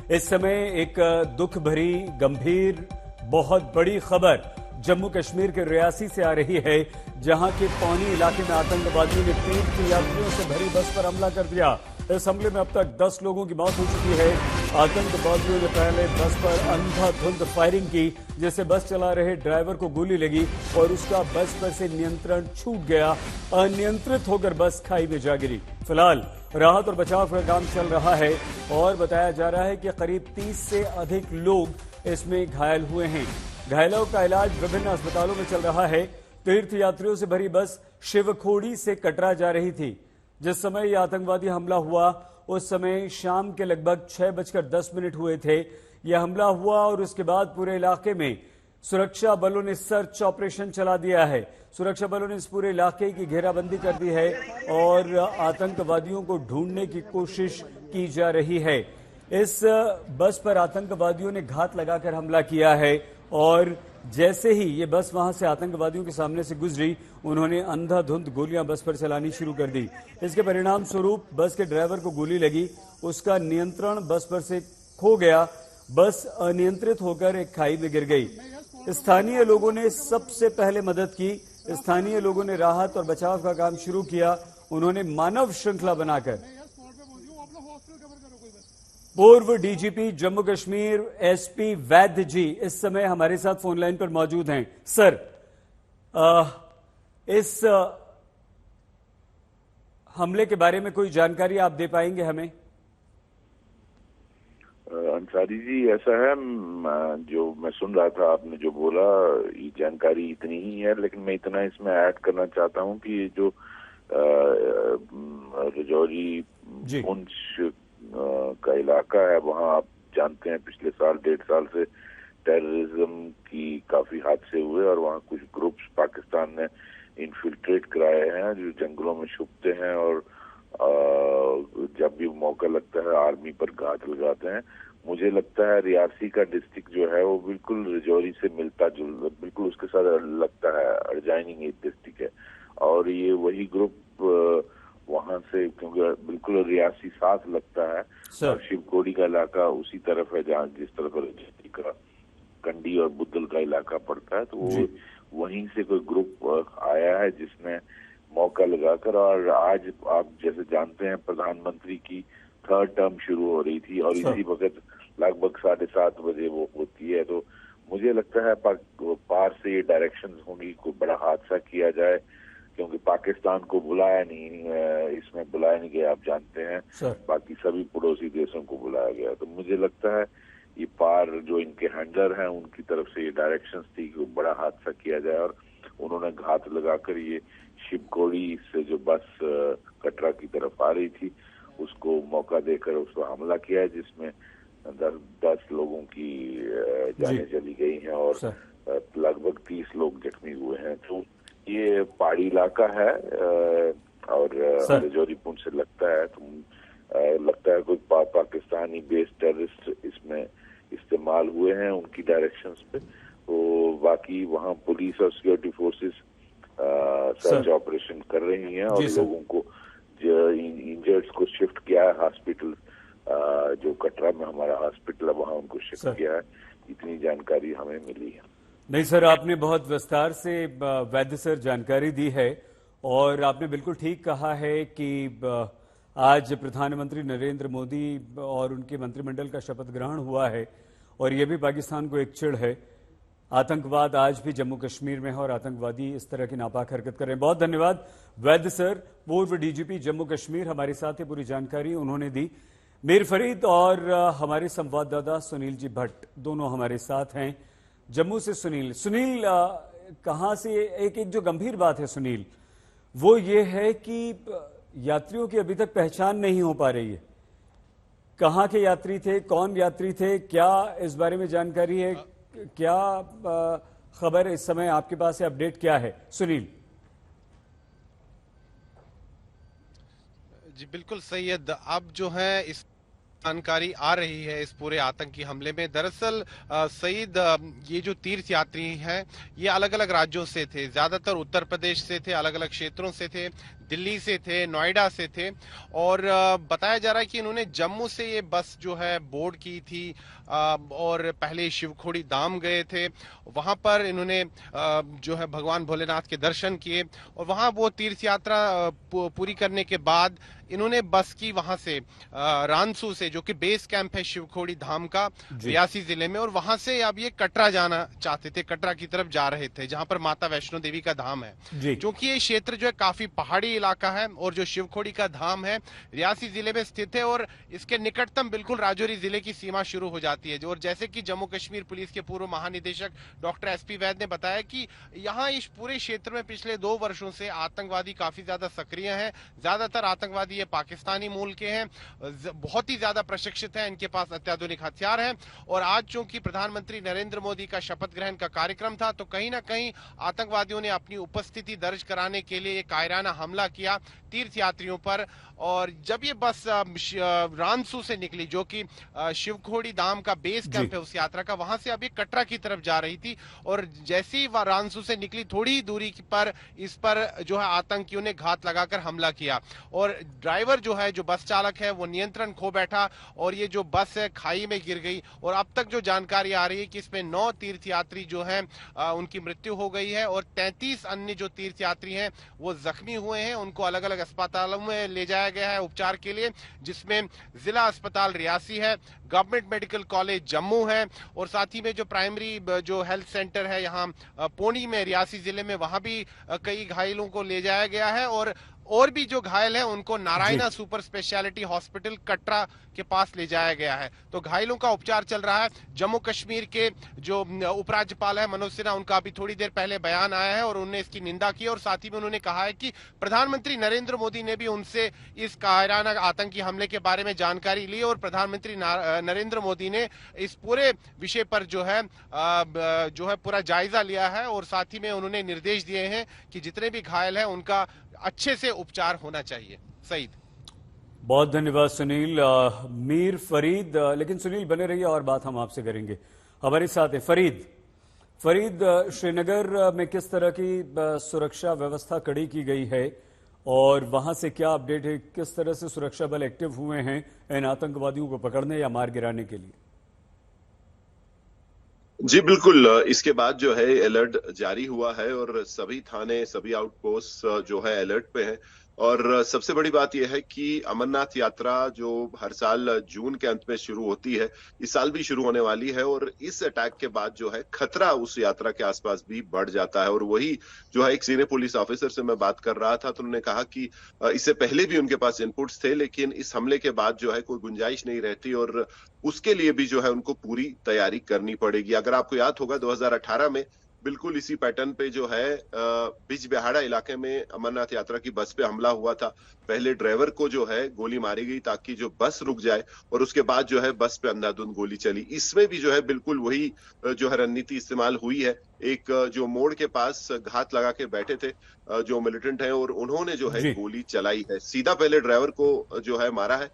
इस समय एक दुख भरी, गंभीर, बहुत बड़ी खबर जम्मू कश्मीर के रियासी से आ रही है, जहां के पौनी इलाके में आतंकवादियों ने तीर्थ यात्रियों से भरी बस पर हमला कर दिया। इस हमले में अब तक 10 लोगों की मौत हो चुकी है। आतंकवादियों ने पहले बस पर अंधाधुंध फायरिंग की, जिससे बस चला रहे ड्राइवर को गोली लगी और उसका बस पर से नियंत्रण छूट गया। अनियंत्रित होकर बस खाई में जा गिरी। फिलहाल राहत और बचाव का काम चल रहा है और बताया जा रहा है कि करीब 30 से अधिक लोग इसमें घायल हुए हैं। घायलों का इलाज विभिन्न अस्पतालों में चल रहा है। तीर्थ यात्रियों से भरी बस शिवखोड़ी से कटरा जा रही थी। जिस समय यह आतंकवादी हमला हुआ उस समय शाम के लगभग 6:10 हुए थे। यह हमला हुआ और उसके बाद पूरे इलाके में सुरक्षा बलों ने सर्च ऑपरेशन चला दिया है। सुरक्षा बलों ने इस पूरे इलाके की घेराबंदी कर दी है और आतंकवादियों को ढूंढने की कोशिश की जा रही है। इस बस पर आतंकवादियों ने घात लगाकर हमला किया है और जैसे ही ये बस वहां से आतंकवादियों के सामने से गुजरी, उन्होंने अंधाधुंध गोलियां बस पर चलानी शुरू कर दी। इसके परिणाम स्वरूप बस के ड्राइवर को गोली लगी, उसका नियंत्रण बस पर से खो गया। बस अनियंत्रित होकर एक खाई में गिर गई। स्थानीय लोगों ने सबसे पहले मदद की। स्थानीय लोगों ने राहत और बचाव का काम शुरू किया। उन्होंने मानव श्रृंखला बनाकर पूर्व डीजीपी जम्मू कश्मीर एसपी वैद्य जी इस समय हमारे साथ फोन लाइन पर मौजूद हैं। सर, इस हमले के बारे में कोई जानकारी आप दे पाएंगे हमें? अंसारी जी, ऐसा है, जो मैं सुन रहा था आपने जो बोला, ये जानकारी इतनी ही है, लेकिन मैं इतना इसमें ऐड करना चाहता हूं कि ये जो रजौरी पुंछ का इलाका है, वहाँ आप जानते हैं पिछले साल 1.5 साल से टेररिज्म की काफी हादसे हुए और वहाँ कुछ ग्रुप्स पाकिस्तान ने इन्फिल्ट्रेट कराए हैं जो जंगलों में छुपते हैं और जब भी मौका लगता है आर्मी पर घात लगाते हैं। मुझे लगता है रियासी का डिस्ट्रिक्ट जो है वो बिल्कुल रजौरी से मिलता जुलता, बिल्कुल उसके साथ लगता है, एडजाइनिंग एक डिस्ट्रिक्ट है और ये वही ग्रुप वहां से, क्योंकि बिल्कुल रियासी साथ लगता है और शिवखोड़ी का इलाका उसी तरफ है जहाँ जिस तरफ रजौरी का कंडी और बुद्धल का इलाका पड़ता है, तो वो वहीं से कोई ग्रुप आया है जिसने मौका लगाकर, और आज आप जैसे जानते हैं प्रधानमंत्री की 3rd टर्म शुरू हो रही थी और इसी वक्त लगभग 7:30 बजे वो होती है, तो मुझे लगता है पार से ये डायरेक्शंस होंगी, कोई बड़ा हादसा किया जाए, क्योंकि पाकिस्तान को बुलाया नहीं, इसमें बुलाया नहीं गया, आप जानते हैं, बाकी सभी पड़ोसी देशों को बुलाया गया। तो मुझे लगता है ये पार जो इनके हैंडलर हैं उनकी तरफ से ये डायरेक्शंस थी कि बड़ा हादसा किया जाए और उन्होंने घात लगाकर ये शिवखोड़ी से जो बस कटरा की तरफ आ रही थी उसको मौका देकर उस पर हमला किया है, जिसमें 10 लोगों की जानें चली गई हैं और लगभग 30 लोग जख्मी हुए हैं। तो ये पहाड़ी इलाका है और रजौरी पुंछ से लगता है, तो लगता है कोई पाकिस्तानी बेस्ड टेररिस्ट इसमें इस्तेमाल हुए हैं उनकी डायरेक्शंस पे। तो बाकी वहाँ पुलिस और सिक्योरिटी फोर्सेस सर्च ऑपरेशन कर रही हैं और लोगों को इंजर्ड्स को शिफ्ट किया है हॉस्पिटल, जो कटरा में हमारा हॉस्पिटल है वहाँ उनको शिफ्ट किया है। इतनी जानकारी हमें मिली है। नहीं सर, आपने बहुत विस्तार से वैद्य सर जानकारी दी है और आपने बिल्कुल ठीक कहा है कि आज प्रधानमंत्री नरेंद्र मोदी और उनके मंत्रिमंडल का शपथ ग्रहण हुआ है और यह भी पाकिस्तान को एक चिढ़ है। आतंकवाद आज भी जम्मू कश्मीर में है और आतंकवादी इस तरह की नापाक हरकत कर रहे हैं। बहुत धन्यवाद वैद्य सर, पूर्व डीजीपी जम्मू कश्मीर, हमारे साथ ही पूरी जानकारी उन्होंने दी। मीर फरीद और हमारे संवाददाता सुनील जी भट्ट दोनों हमारे साथ हैं जम्मू से। सुनील, कहां से? एक जो गंभीर बात है सुनील, वो ये है कि यात्रियों की अभी तक पहचान नहीं हो पा रही है। कहां के यात्री थे, कौन यात्री थे, क्या इस बारे में जानकारी है? क्या खबर इस समय आपके पास है? अपडेट क्या है सुनील? जी बिल्कुल सैयद, अब जो है इस जानकारी आ रही है इस पूरे आतंकी हमले में। दरअसल सईद, ये जो तीर्थ यात्री हैं ये अलग अलग राज्यों से थे, ज्यादातर उत्तर प्रदेश से थे, अलग अलग क्षेत्रों से थे, दिल्ली से थे, नोएडा से थे और बताया जा रहा है कि इन्होंने जम्मू से ये बस जो है बोर्ड की थी और पहले शिवखोड़ी धाम गए थे। वहां पर इन्होंने जो है भगवान भोलेनाथ के दर्शन किए और वहां वो तीर्थ यात्रा पूरी करने के बाद इन्होंने बस की वहां से रानसू से, जो कि बेस कैंप है शिवखोड़ी धाम का रियासी जिले में, और वहां से अब ये कटरा जाना चाहते थे, कटरा की तरफ जा रहे थे जहां पर माता वैष्णो देवी का धाम है। क्योंकि ये क्षेत्र जो है काफी पहाड़ी इलाका है और जो शिवखोड़ी का धाम है रियासी जिले में स्थित है और इसके निकटतम बिल्कुल राजौरी जिले की सीमा शुरू हो जाती है। और जैसे कि जम्मू कश्मीर पुलिस के पूर्व महानिदेशक डॉक्टर एसपी वैद ने बताया कि यहाँ इस पूरे क्षेत्र में पिछले 2 वर्षों से आतंकवादी काफी ज्यादा सक्रिय हैं। ज्यादातर आतंकवादी ये पाकिस्तानी मूल के हैं, बहुत ही ज्यादा प्रशिक्षित हैं, इनके पास अत्याधुनिक हथियार हैं। और आज चूंकि प्रधानमंत्री नरेंद्र मोदी का शपथ ग्रहण का कार्यक्रम था तो कहीं ना कहीं आतंकवादियों ने अपनी उपस्थिति दर्ज कराने के लिए कायराना हमला किया तीर्थ यात्रियों पर। और जब ये बस रानसू से निकली, जो कि शिवखोड़ी धाम का बेस कैंप है उस यात्रा का, वहां से अब ये कटरा की तरफ जा रही थी और जैसे ही वह रानसू से निकली थोड़ी ही दूरी पर इस पर जो है आतंकियों ने घात लगाकर हमला किया और ड्राइवर जो है, जो बस चालक है, वो नियंत्रण खो बैठा और ये जो बस है खाई में गिर गई। और अब तक जो जानकारी आ रही है कि इसमें 9 तीर्थयात्री जो हैं उनकी मृत्यु हो गई है और 33 अन्य जो तीर्थयात्री हैं वो जख्मी हुए हैं। उनको अलग अलग अस्पतालों में ले जाया गया है उपचार के लिए, जिसमें जिला अस्पताल रियासी है, गवर्नमेंट मेडिकल कॉलेज जम्मू है और साथ ही में जो प्राइमरी जो हेल्थ सेंटर है यहाँ पौनी में रियासी जिले में, वहां भी कई घायलों को ले जाया गया है और भी जो घायल है उनको Narayana super speciality hospital Katra के पास ले जाया गया है। तो घायलों का उपचार चल रहा है। जम्मू कश्मीर के जो उपराज्यपाल है मनोज सिन्हा, उनका अभी थोड़ी देर पहले बयान आया है और उन्होंने इसकी निंदा की और साथ ही में उन्होंने कहा है कि प्रधानमंत्री नरेंद्र मोदी ने भी उनसे इस कायराना आतंकी हमले के बारे में जानकारी ली और प्रधानमंत्री नरेंद्र मोदी ने इस पूरे विषय पर जो है पूरा जायजा लिया है और साथ ही में उन्होंने निर्देश दिए हैं कि जितने भी घायल हैं उनका अच्छे से उपचार होना चाहिए। सईद, बहुत धन्यवाद सुनील। मीर फरीद, लेकिन सुनील बने रहिए और बात हम आपसे करेंगे। हमारे साथ है फरीद, श्रीनगर में किस तरह की सुरक्षा व्यवस्था कड़ी की गई है और वहां से क्या अपडेट है? किस तरह से सुरक्षा बल एक्टिव हुए हैं इन आतंकवादियों को पकड़ने या मार गिराने के लिए? जी बिल्कुल, इसके बाद जो है अलर्ट जारी हुआ है और सभी थाने, सभी आउटपोस्ट जो है अलर्ट पे हैं। और सबसे बड़ी बात यह है कि अमरनाथ यात्रा जो हर साल जून के अंत में शुरू होती है, इस साल भी शुरू होने वाली है और इस अटैक के बाद जो है खतरा उस यात्रा के आसपास भी बढ़ जाता है। और वही जो है एक सीनियर पुलिस ऑफिसर से मैं बात कर रहा था तो उन्होंने कहा कि इससे पहले भी उनके पास इनपुट्स थे, लेकिन इस हमले के बाद जो है कोई गुंजाइश नहीं रहती और उसके लिए भी जो है उनको पूरी तैयारी करनी पड़ेगी। अगर आपको याद होगा 2018 में बिल्कुल इसी पैटर्न पे जो है बिजबिहाड़ा इलाके में अमरनाथ यात्रा की बस पे हमला हुआ था। पहले ड्राइवर को जो है गोली मारी गई ताकि जो बस रुक जाए और उसके बाद जो है बस पे अंधाधुंध गोली चली। इसमें भी जो है बिल्कुल वही जो है रणनीति इस्तेमाल हुई है। एक जो मोड़ के पास घात लगा के बैठे थे जो मिलिटेंट हैं और उन्होंने जो है गोली चलाई है। सीधा पहले ड्राइवर को जो है मारा है,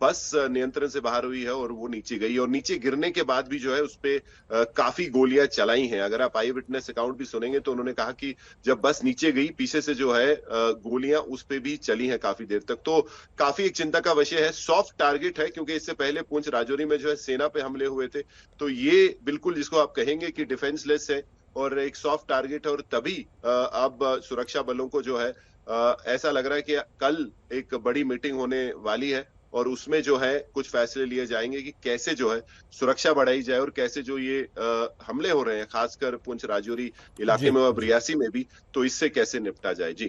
बस नियंत्रण से बाहर हुई है और वो नीचे गई और नीचे गिरने के बाद भी जो है उस पे काफी गोलियां चलाई हैं। अगर आप आई विटनेस अकाउंट भी सुनेंगे तो उन्होंने कहा कि जब बस नीचे गई पीछे से जो है गोलियां उस पे भी चली हैं काफी देर तक। तो काफी एक चिंता का विषय है। सॉफ्ट टारगेट है क्योंकि इससे पहले पुंछ राजौरी में जो है सेना पे हमले हुए थे, तो ये बिल्कुल जिसको आप कहेंगे कि डिफेंसलेस है और एक सॉफ्ट टारगेट है। और तभी अब सुरक्षा बलों को जो है ऐसा लग रहा है कि कल एक बड़ी मीटिंग होने वाली है और उसमें जो है कुछ फैसले लिए जाएंगे कि कैसे जो है सुरक्षा बढ़ाई जाए और कैसे जो ये हमले हो रहे हैं खासकर पुंछ राजौरी इलाके में और रियासी में भी, तो इससे कैसे निपटा जाए। जी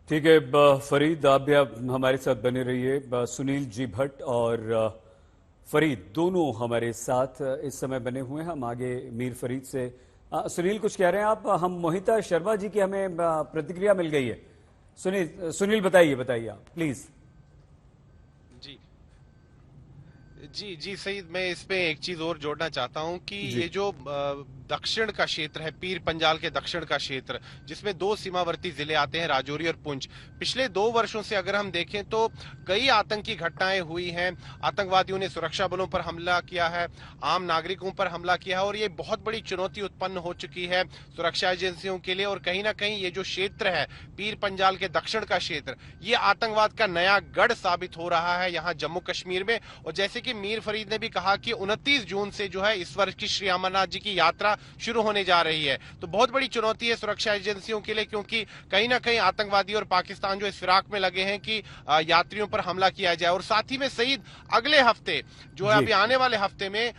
ठीक है फरीद, आप भी हमारे साथ बने रहिए। सुनील जी भट्ट और फरीद दोनों हमारे साथ इस समय बने हुए हैं। हम आगे मीर फरीद से सुनील कुछ कह रहे हैं आप? हम मोहिता शर्मा जी की हमें प्रतिक्रिया मिल गई है। सुनील बताइए आप प्लीज। जी सईद, मैं इस पे एक चीज और जोड़ना चाहता हूं कि ये जो दक्षिण का क्षेत्र है, पीर पंजाल के दक्षिण का क्षेत्र, जिसमें 2 सीमावर्ती जिले आते हैं, राजौरी और पुंछ। पिछले 2 वर्षों से अगर हम देखें तो कई आतंकी घटनाएं हुई हैं। आतंकवादियों ने सुरक्षा बलों पर हमला किया है, आम नागरिकों पर हमला किया है, और ये बहुत बड़ी चुनौती उत्पन्न हो चुकी है सुरक्षा एजेंसियों के लिए। और कहीं ना कहीं ये जो क्षेत्र है, पीर पंजाल के दक्षिण का क्षेत्र, ये आतंकवाद का नया गढ़ साबित हो रहा है यहाँ जम्मू कश्मीर में। और जैसे कि मीर फरीद ने भी कहा कि 29 जून से जो है इस वर्ष की श्री अमरनाथ जी की यात्रा शुरू होने जा रही है। तो बहुत बड़ी चुनौती है सुरक्षा एजेंसियों के लिए, क्योंकि कहीं ना कहीं आतंकवादी और पाकिस्तान जो इस फिराक में लगे हैं कि यात्रियों पर हमला किया जाए। और साथ ही में सईद अगले हफ्ते जो है, अभी आने वाले हफ्ते में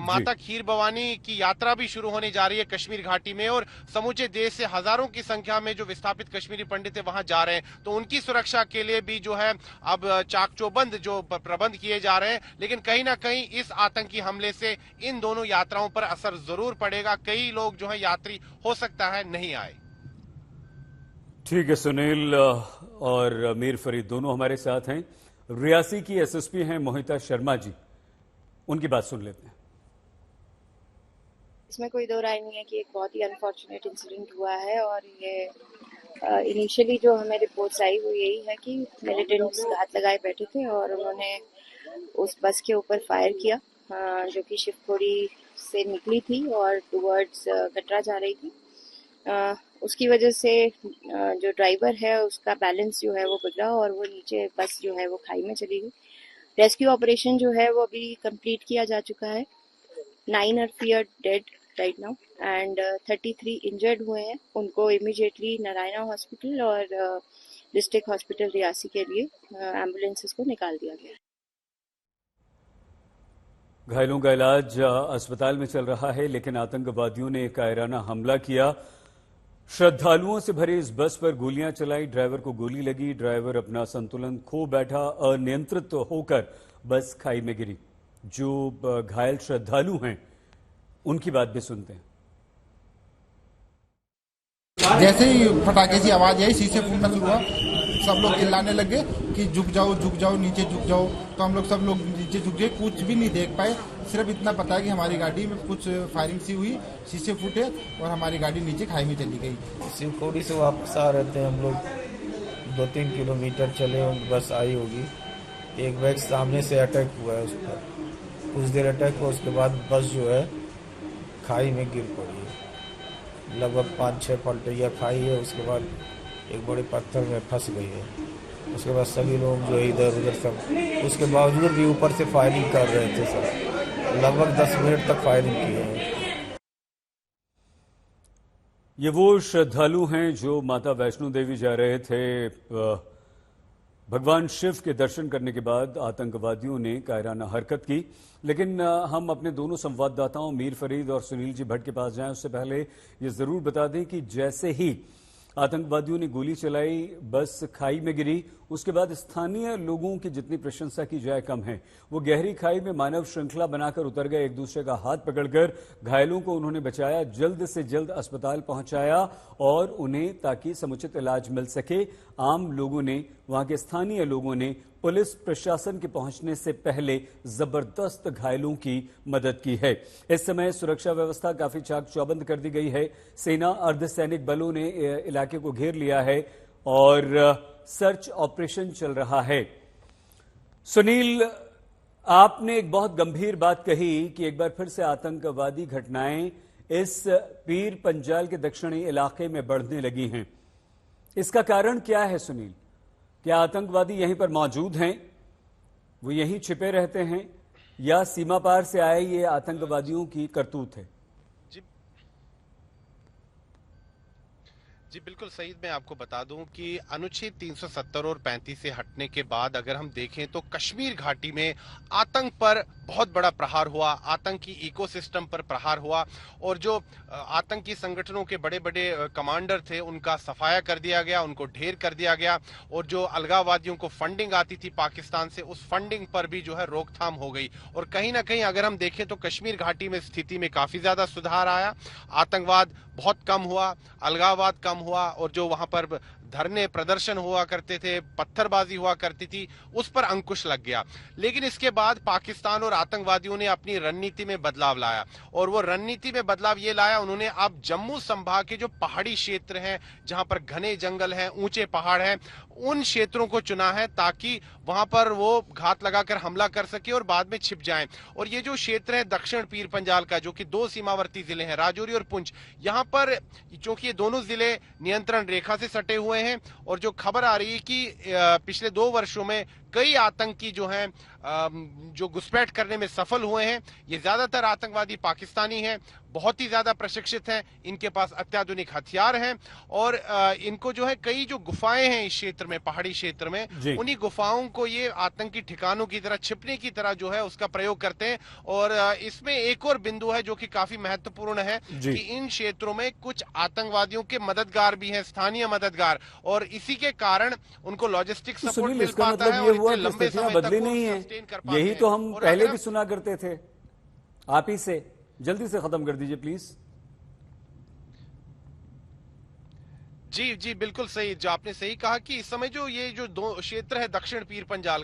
माता खीर भवानी की यात्रा भी शुरू होने जा रही है कश्मीर घाटी में, और समूचे देश से हजारों की संख्या में जो विस्थापित कश्मीरी पंडित है वहां जा रहे हैं। तो उनकी सुरक्षा के लिए भी जो है अब चाक-चौबंद जो प्रबंध किए जा रहे हैं। लेकिन कहीं ना कहीं इस आतंकी हमले से इन दोनों यात्राओं पर असर जरूर पड़ेगा। कई लोग जो है यात्री हो सकता है नहीं आए। ठीक है सुनील और मीर फरीद दोनों हमारे साथ हैं। रियासी की एसएसपी हैं मोहिता शर्मा जी, उनकी बात सुन लेते हैं। इसमें कोई दो राय नहीं है कि एक बहुत ही अनफॉर्चुनेट इंसिडेंट हुआ है, और ये इनिशियली जो हमें रिपोर्ट्स आई वो यही है कि मिलिटेंट्स घात लगाए बैठे थे और उन्होंने उस बस के ऊपर फायर किया जो कि शिवखोड़ी से निकली थी और टुवर्ड्स कटरा जा रही थी। उसकी वजह से जो ड्राइवर है उसका बैलेंस जो है वो बिगड़ा और वो नीचे बस जो है वो खाई में चली गई। रेस्क्यू ऑपरेशन जो है वो अभी कंप्लीट किया जा चुका है। 9 are feared dead right now and 33 injured हुए हैं। उनको इमीडिएटली नारायणा हॉस्पिटल और डिस्ट्रिक्ट हॉस्पिटल रियासी के लिए एम्बुलेंसेस को निकाल दिया गया है। घायलों का इलाज अस्पताल में चल रहा है, लेकिन आतंकवादियों ने कायराना हमला किया। श्रद्धालुओं से भरी इस बस पर गोलियां चलाई, ड्राइवर को गोली लगी, ड्राइवर अपना संतुलन खो बैठा, अनियंत्रित होकर बस खाई में गिरी। जो घायल श्रद्धालु हैं उनकी बात भी सुनते हैं। जैसे ही फटाके की आवाज आई, शीशे फूटना शुरू हुआ, सब लोग चिल्लाने लगे कि झुक जाओ, नीचे झुक जाओ। तो सब लोग नीचे झुक गए, कुछ भी नहीं देख पाए। सिर्फ इतना पता है कि हमारी गाड़ी में कुछ फायरिंग सी हुई, शीशे फूटे और हमारी गाड़ी नीचे खाई में चली गई। शिवखोड़ी से वापस आ रहे थे हम लोग, 2-3 किलोमीटर चले और बस आई होगी। एक बैग सामने से अटैक हुआ है उस पर, कुछ देर अटैक हुआ, उसके बाद बस जो है खाई में गिर पड़ी है। लगभग 5-6 पलटियाँ खाई है, उसके बाद एक बड़े पत्थर में फंस गई है। उसके बाद सभी लोग जो इधर उधर सब, उसके बावजूद भी ऊपर से फायरिंग कर रहे थे सब, लगभग 10 मिनट तक फायरिंग की है। ये वो श्रद्धालु हैं जो माता वैष्णो देवी जा रहे थे। भगवान शिव के दर्शन करने के बाद आतंकवादियों ने कायराना हरकत की। लेकिन हम अपने दोनों संवाददाताओं मीर फरीद और सुनील जी भट्ट के पास जाएं, उससे पहले ये जरूर बता दें कि जैसे ही आतंकवादियों ने गोली चलाई, बस खाई में गिरी, उसके बाद स्थानीय लोगों की जितनी प्रशंसा की जाए कम है। वो गहरी खाई में मानव श्रृंखला बनाकर उतर गए, एक दूसरे का हाथ पकड़कर घायलों को उन्होंने बचाया, जल्द से जल्द अस्पताल पहुंचाया और उन्हें ताकि समुचित इलाज मिल सके। आम लोगों ने, वहां के स्थानीय लोगों ने पुलिस प्रशासन के पहुंचने से पहले जबरदस्त घायलों की मदद की है। इस समय सुरक्षा व्यवस्था काफी चाक चौबंद कर दी गई है। सेना, अर्धसैनिक बलों ने इलाके को घेर लिया है और सर्च ऑपरेशन चल रहा है। सुनील, आपने एक बहुत गंभीर बात कही कि एक बार फिर से आतंकवादी घटनाएं इस पीर पंजाल के दक्षिणी इलाके में बढ़ने लगी हैं। इसका कारण क्या है सुनील? क्या आतंकवादी यहीं पर मौजूद हैं, वो यहीं छिपे रहते हैं, या सीमा पार से आए ये आतंकवादियों की करतूत है? जी बिल्कुल सही। मैं आपको बता दूं कि अनुच्छेद 370 और 35 से हटने के बाद अगर हम देखें तो कश्मीर घाटी में आतंक पर बहुत बड़ा प्रहार हुआ, आतंकी इकोसिस्टम पर प्रहार हुआ और जो आतंकी संगठनों के बड़े बड़े कमांडर थे उनका सफाया कर दिया गया, उनको ढेर कर दिया गया और जो अलगाववादियों को फंडिंग आती थी पाकिस्तान से, उस फंडिंग पर भी जो है रोकथाम हो गई। और कहीं ना कहीं अगर हम देखें तो कश्मीर घाटी में स्थिति में काफी ज्यादा सुधार आया, आतंकवाद बहुत कम हुआ, अलगाववाद कम हुआ और जो वहां पर धरने प्रदर्शन हुआ करते थे, पत्थरबाजी हुआ करती थी, उस पर अंकुश लग गया। लेकिन इसके बाद पाकिस्तान और आतंकवादियों ने अपनी रणनीति में बदलाव लाया, और वो रणनीति में बदलाव ये लाया, उन्होंने अब जम्मू संभाग के जो पहाड़ी क्षेत्र हैं, जहां पर घने जंगल हैं, ऊंचे पहाड़ हैं, उन क्षेत्रों को चुना है ताकि वहां पर वो घात लगाकर हमला कर सके और बाद में छिप जाएं। और ये जो क्षेत्र है दक्षिण पीर पंजाल का, जो कि 2 सीमावर्ती जिले हैं, राजौरी और पुंछ, यहाँ पर क्योंकि ये दोनों जिले नियंत्रण रेखा से सटे हुए हैं, और जो खबर आ रही है कि पिछले 2 वर्षों में कई आतंकी जो हैं जो घुसपैठ करने में सफल हुए हैं। ये ज्यादातर आतंकवादी पाकिस्तानी हैं, बहुत ही ज्यादा प्रशिक्षित हैं, इनके पास अत्याधुनिक हथियार हैं, और इनको जो है कई जो गुफाएं हैं इस क्षेत्र में, पहाड़ी क्षेत्र में, उन्हीं गुफाओं को ये आतंकी ठिकानों की तरह, छिपने की तरह जो है उसका प्रयोग करते हैं। और इसमें एक और बिंदु है जो कि काफी महत्वपूर्ण है कि इन क्षेत्रों में कुछ आतंकवादियों के मददगार भी हैं, स्थानीय मददगार, और इसी के कारण उनको लॉजिस्टिक सपोर्ट मिल पाता है और इतने लंबे समय बदली नहीं है। यही तो हम पहले भी सुना करते थे। आप ही से जल्दी से खत्म कर दीजिए प्लीज। जी बिल्कुल सही, जो आपने सही कहा कि इस समय जो ये जो 2 क्षेत्र है दक्षिण पीर पंजाल का,